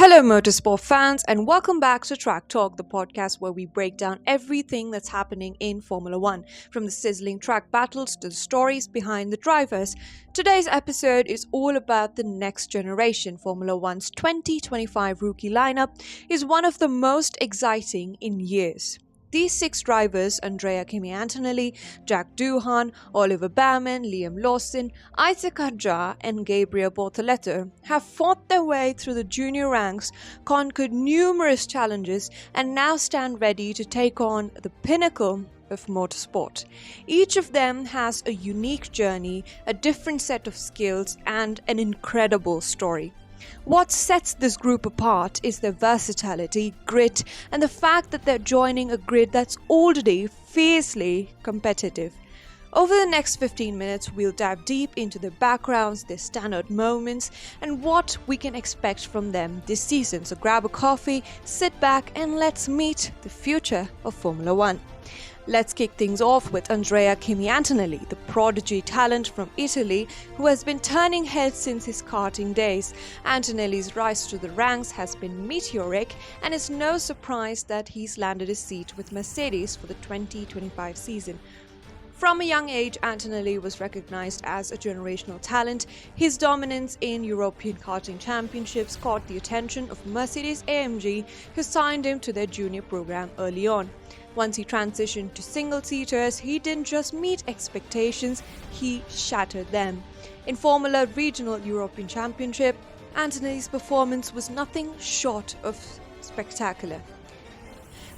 Hello, Motorsport fans, and welcome back to Track Talk, the podcast where we break down everything that's happening in Formula One, from the sizzling track battles to the stories behind the drivers. Today's episode is all about the next generation. Formula One's 2025 rookie lineup is one of the most exciting in years. These six drivers, Kimi Antonelli, Jack Doohan, Oliver Bearman, Liam Lawson, Isack Hadjar, and Gabriel Bortoleto, have fought their way through the junior ranks, conquered numerous challenges, and now stand ready to take on the pinnacle of motorsport. Each of them has a unique journey, a different set of skills, and an incredible story. What sets this group apart is their versatility, grit, and the fact that they're joining a grid that's already fiercely competitive. Over the next 15 minutes, we'll dive deep into their backgrounds, their standout moments, and what we can expect from them this season. So grab a coffee, sit back, and let's meet the future of Formula One. Let's kick things off with Kimi Antonelli, the prodigy talent from Italy who has been turning heads since his karting days. Antonelli's rise to the ranks has been meteoric, and it's no surprise that he's landed a seat with Mercedes for the 2025 season. From a young age, Antonelli was recognized as a generational talent. His dominance in European karting championships caught the attention of Mercedes-AMG, who signed him to their junior program early on. Once he transitioned to single-seaters, he didn't just meet expectations, he shattered them. In Formula Regional European Championship, Antonelli's performance was nothing short of spectacular.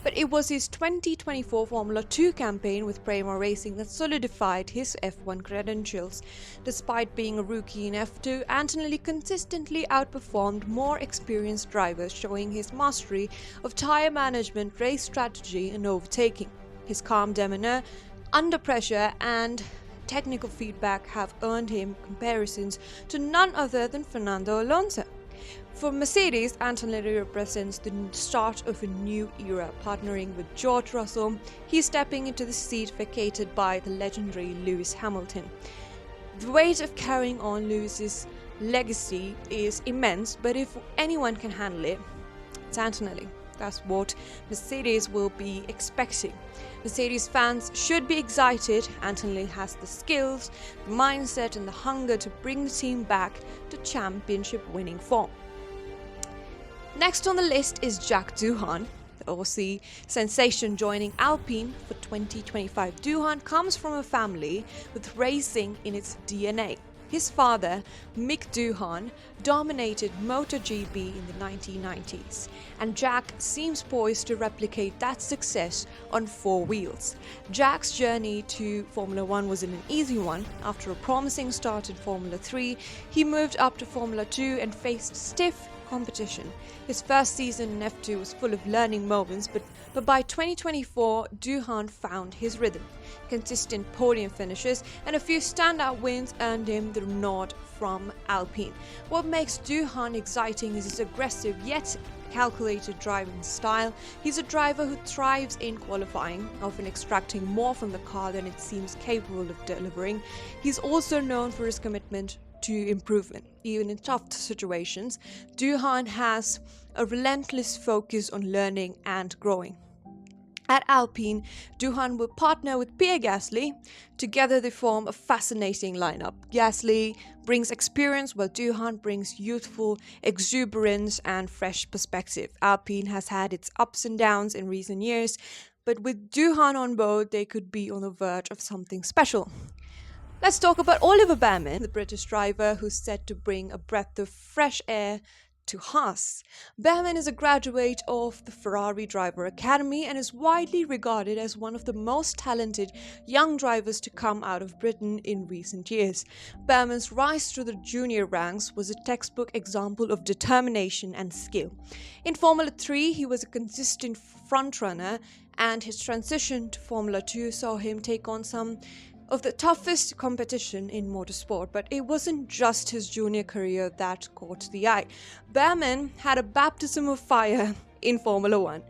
But it was his 2024 Formula 2 campaign with Bearman Racing that solidified his F1 credentials. Despite being a rookie in F2, Antonelli consistently outperformed more experienced drivers, showing his mastery of tyre management, race strategy, and overtaking. His calm demeanor, under pressure, and technical feedback have earned him comparisons to none other than Fernando Alonso. For Mercedes, Antonelli represents the start of a new era. Partnering with George Russell, he's stepping into the seat vacated by the legendary Lewis Hamilton. The weight of carrying on Lewis's legacy is immense, but if anyone can handle it, it's Antonelli. That's what Mercedes will be expecting. Mercedes fans should be excited. Antonelli has the skills, the mindset, and the hunger to bring the team back to championship winning form. Next on the list is Jack Doohan, the Aussie sensation joining Alpine for 2025. Doohan comes from a family with racing in its DNA. His father, Mick Doohan, dominated MotoGP in the 1990s, and Jack seems poised to replicate that success on four wheels. Jack's journey to Formula One wasn't an easy one. After a promising start in Formula 3, he moved up to Formula 2 and faced stiff competition. His first season in F2 was full of learning moments, but by 2024, Doohan found his rhythm. Consistent podium finishes and a few standout wins earned him the nod from Alpine. What makes Doohan exciting is his aggressive yet calculated driving style. He's a driver who thrives in qualifying, often extracting more from the car than it seems capable of delivering. He's also known for his commitment to improvement. Even in tough situations, Doohan has a relentless focus on learning and growing. At Alpine, Doohan will partner with Pierre Gasly. Together they form a fascinating lineup. Gasly brings experience while Doohan brings youthful exuberance and fresh perspective. Alpine has had its ups and downs in recent years, but with Doohan on board, they could be on the verge of something special. Let's talk about Oliver Bearman, the British driver who's set to bring a breath of fresh air to Haas. Bearman is a graduate of the Ferrari Driver Academy and is widely regarded as one of the most talented young drivers to come out of Britain in recent years. Bearman's rise through the junior ranks was a textbook example of determination and skill. In Formula 3, he was a consistent frontrunner, and his transition to Formula 2 saw him take on some of the toughest competition in motorsport, but it wasn't just his junior career that caught the eye. Bearman had a baptism of fire in Formula One.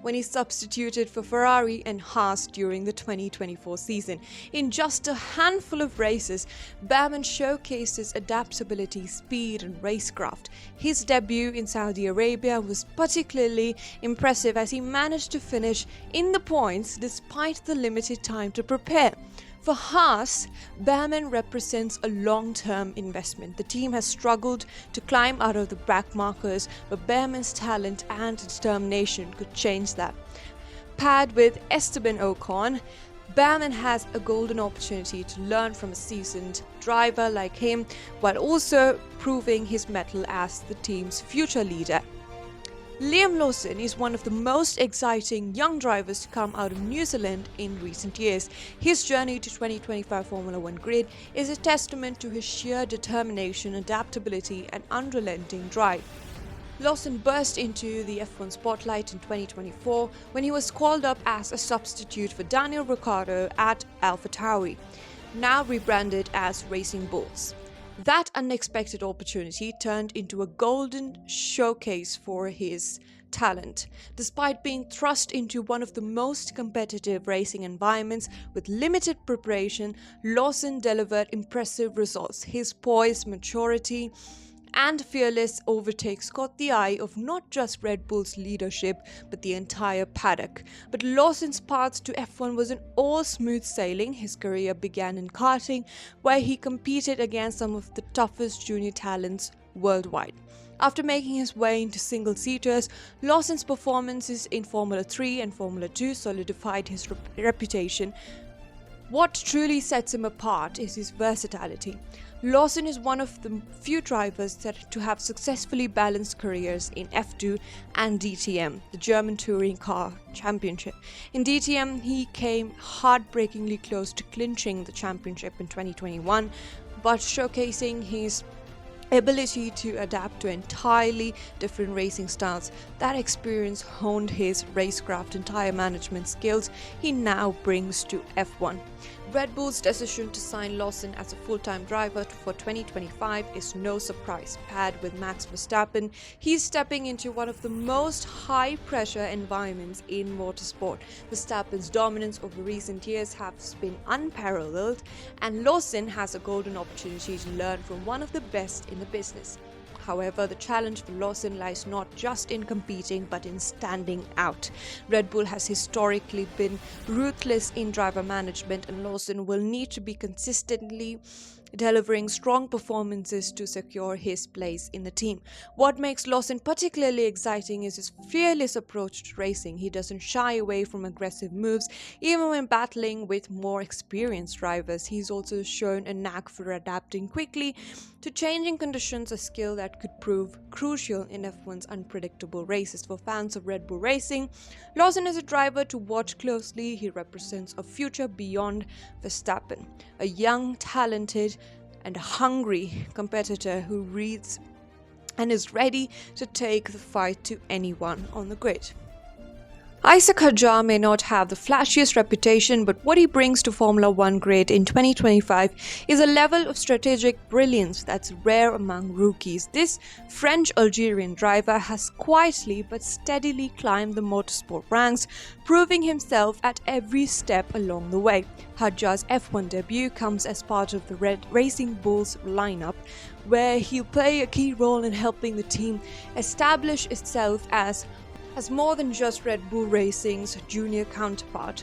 when he substituted for Ferrari and Haas during the 2024 season. In just a handful of races, Bearman showcased his adaptability, speed and racecraft. His debut in Saudi Arabia was particularly impressive as he managed to finish in the points despite the limited time to prepare. For Haas, Bearman represents a long-term investment. The team has struggled to climb out of the back markers, but Bearman's talent and determination could change that. Paired with Esteban Ocon, Bearman has a golden opportunity to learn from a seasoned driver like him, while also proving his mettle as the team's future leader. Liam Lawson is one of the most exciting young drivers to come out of New Zealand in recent years. His journey to 2025 Formula One grid is a testament to his sheer determination, adaptability and unrelenting drive. Lawson burst into the F1 spotlight in 2024 when he was called up as a substitute for Daniel Ricciardo at AlphaTauri, now rebranded as Racing Bulls. That unexpected opportunity turned into a golden showcase for his talent. Despite being thrust into one of the most competitive racing environments with limited preparation, Lawson delivered impressive results. His poise, maturity, and fearless overtakes caught the eye of not just Red Bull's leadership but the entire paddock. But Lawson's path to F1 wasn't all smooth sailing. His career began in karting, where he competed against some of the toughest junior talents worldwide. After making his way into single-seaters, Lawson's performances in Formula 3 and Formula 2 solidified his reputation. What truly sets him apart is his versatility. Lawson is one of the few drivers to have successfully balanced careers in F2 and DTM, the German Touring Car Championship. In DTM, he came heartbreakingly close to clinching the championship in 2021, but showcasing his ability to adapt to entirely different racing styles. That experience honed his racecraft and tire management skills he now brings to F1. Red Bull's decision to sign Lawson as a full-time driver for 2025 is no surprise. Paired with Max Verstappen, he's stepping into one of the most high-pressure environments in motorsport. Verstappen's dominance over recent years has been unparalleled, and Lawson has a golden opportunity to learn from one of the best in the business. However, the challenge for Lawson lies not just in competing but in standing out. Red Bull has historically been ruthless in driver management, and Lawson will need to be consistently delivering strong performances to secure his place in the team. What makes Lawson particularly exciting is his fearless approach to racing. He doesn't shy away from aggressive moves, even when battling with more experienced drivers. He's also shown a knack for adapting quickly to changing conditions, a skill that could prove crucial in F1's unpredictable races. For fans of Red Bull Racing, Lawson is a driver to watch closely. He represents a future beyond Verstappen, a young, talented, and hungry competitor who reads and is ready to take the fight to anyone on the grid. Isack Hadjar may not have the flashiest reputation, but what he brings to Formula One grid in 2025 is a level of strategic brilliance that's rare among rookies. This French-Algerian driver has quietly but steadily climbed the motorsport ranks, proving himself at every step along the way. Hadjar's F1 debut comes as part of the Red Racing Bulls lineup, where he'll play a key role in helping the team establish itself as more than just Red Bull Racing's junior counterpart.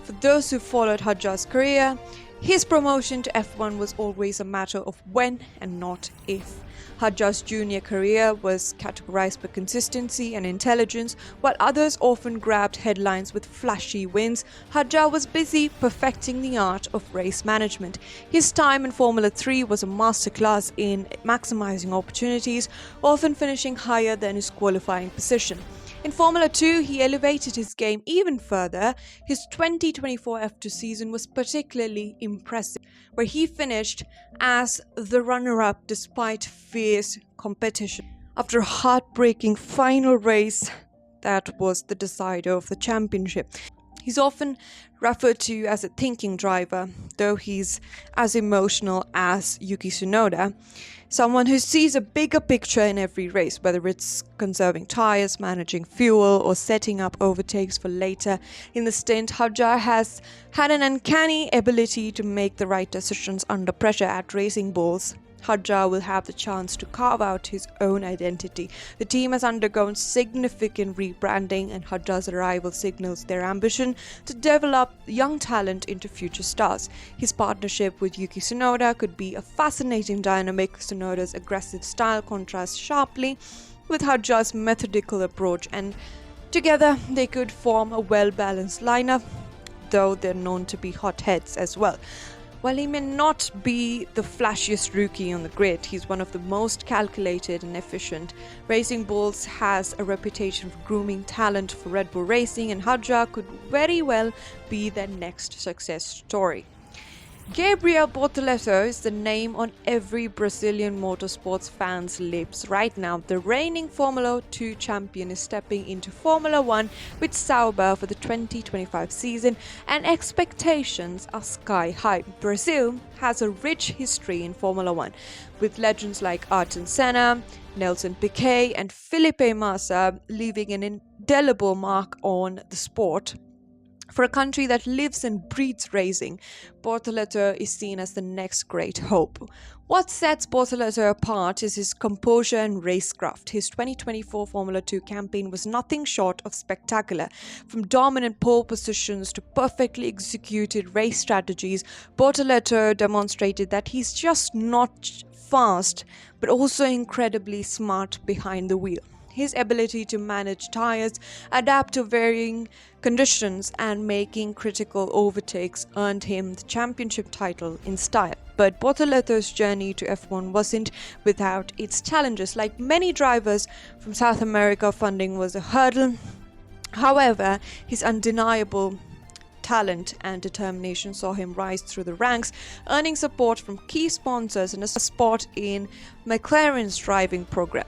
For those who followed Hadjar's career, his promotion to F1 was always a matter of when and not if. Hadjar's junior career was categorized by consistency and intelligence, while others often grabbed headlines with flashy wins. Hadjar was busy perfecting the art of race management. His time in Formula 3 was a masterclass in maximizing opportunities, often finishing higher than his qualifying position. In Formula 2, he elevated his game even further. His 2024 F2 season was particularly impressive, where he finished as the runner-up despite fierce competition. After a heartbreaking final race that was the decider of the championship. He's often referred to as a thinking driver, though he's as emotional as Yuki Tsunoda. Someone who sees a bigger picture in every race, whether it's conserving tyres, managing fuel, or setting up overtakes for later in the stint. Hadjar has had an uncanny ability to make the right decisions under pressure at racing bulls. Hadjar will have the chance to carve out his own identity. The team has undergone significant rebranding, and Hadjar's arrival signals their ambition to develop young talent into future stars. His partnership with Yuki Tsunoda could be a fascinating dynamic. Tsunoda's aggressive style contrasts sharply with Hadjar's methodical approach, and together they could form a well-balanced lineup, though they're known to be hotheads as well. While he may not be the flashiest rookie on the grid, he's one of the most calculated and efficient. Racing Bulls has a reputation for grooming talent for Red Bull Racing, and Hadjar could very well be their next success story. Gabriel Bortoleto is the name on every Brazilian motorsports fan's lips right now. The reigning Formula 2 champion is stepping into Formula 1 with Sauber for the 2025 season, and expectations are sky high. Brazil has a rich history in Formula 1, with legends like Ayrton Senna, Nelson Piquet, and Felipe Massa leaving an indelible mark on the sport. For a country that lives and breathes racing, Bortoleto is seen as the next great hope. What sets Bortoleto apart is his composure and racecraft. His 2024 Formula 2 campaign was nothing short of spectacular. From dominant pole positions to perfectly executed race strategies, Bortoleto demonstrated that he's just not fast, but also incredibly smart behind the wheel. His ability to manage tyres, adapt to varying conditions, and making critical overtakes earned him the championship title in style. But Bortoleto's journey to F1 wasn't without its challenges. Like many drivers from South America, funding was a hurdle. However, his undeniable talent and determination saw him rise through the ranks, earning support from key sponsors and a spot in McLaren's driving program.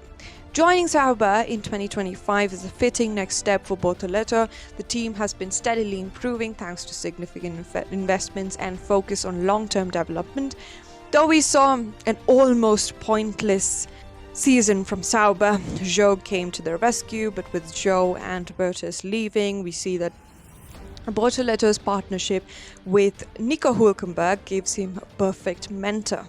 Joining Sauber in 2025 is a fitting next step for Bortoleto. The team has been steadily improving thanks to significant investments and focus on long-term development. Though we saw an almost pointless season from Sauber, Joe came to their rescue, but with Joe and Bertus leaving, we see that Bortoleto's partnership with Nico Hülkenberg gives him a perfect mentor.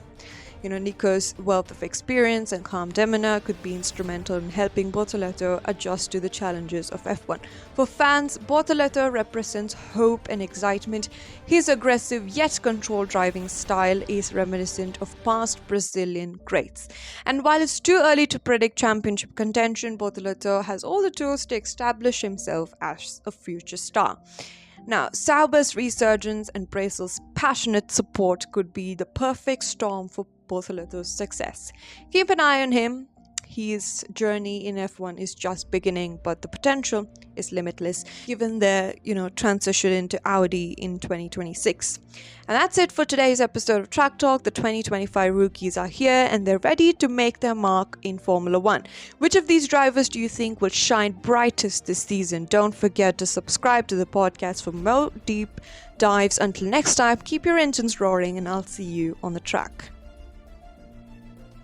Nico's wealth of experience and calm demeanor could be instrumental in helping Bortoleto adjust to the challenges of F1. For fans, Bortoleto represents hope and excitement. His aggressive yet controlled driving style is reminiscent of past Brazilian greats. And while it's too early to predict championship contention, Bortoleto has all the tools to establish himself as a future star. Now, Sauber's resurgence and Brazil's passionate support could be the perfect storm for Bortoleto's success. Keep an eye on him. His journey in F1 is just beginning, but the potential is limitless given their, transition into Audi in 2026. And that's it for today's episode of Track Talk. The 2025 rookies are here and they're ready to make their mark in Formula 1. Which of these drivers do you think will shine brightest this season? Don't forget to subscribe to the podcast for more deep dives. Until next time, keep your engines roaring and I'll see you on the track.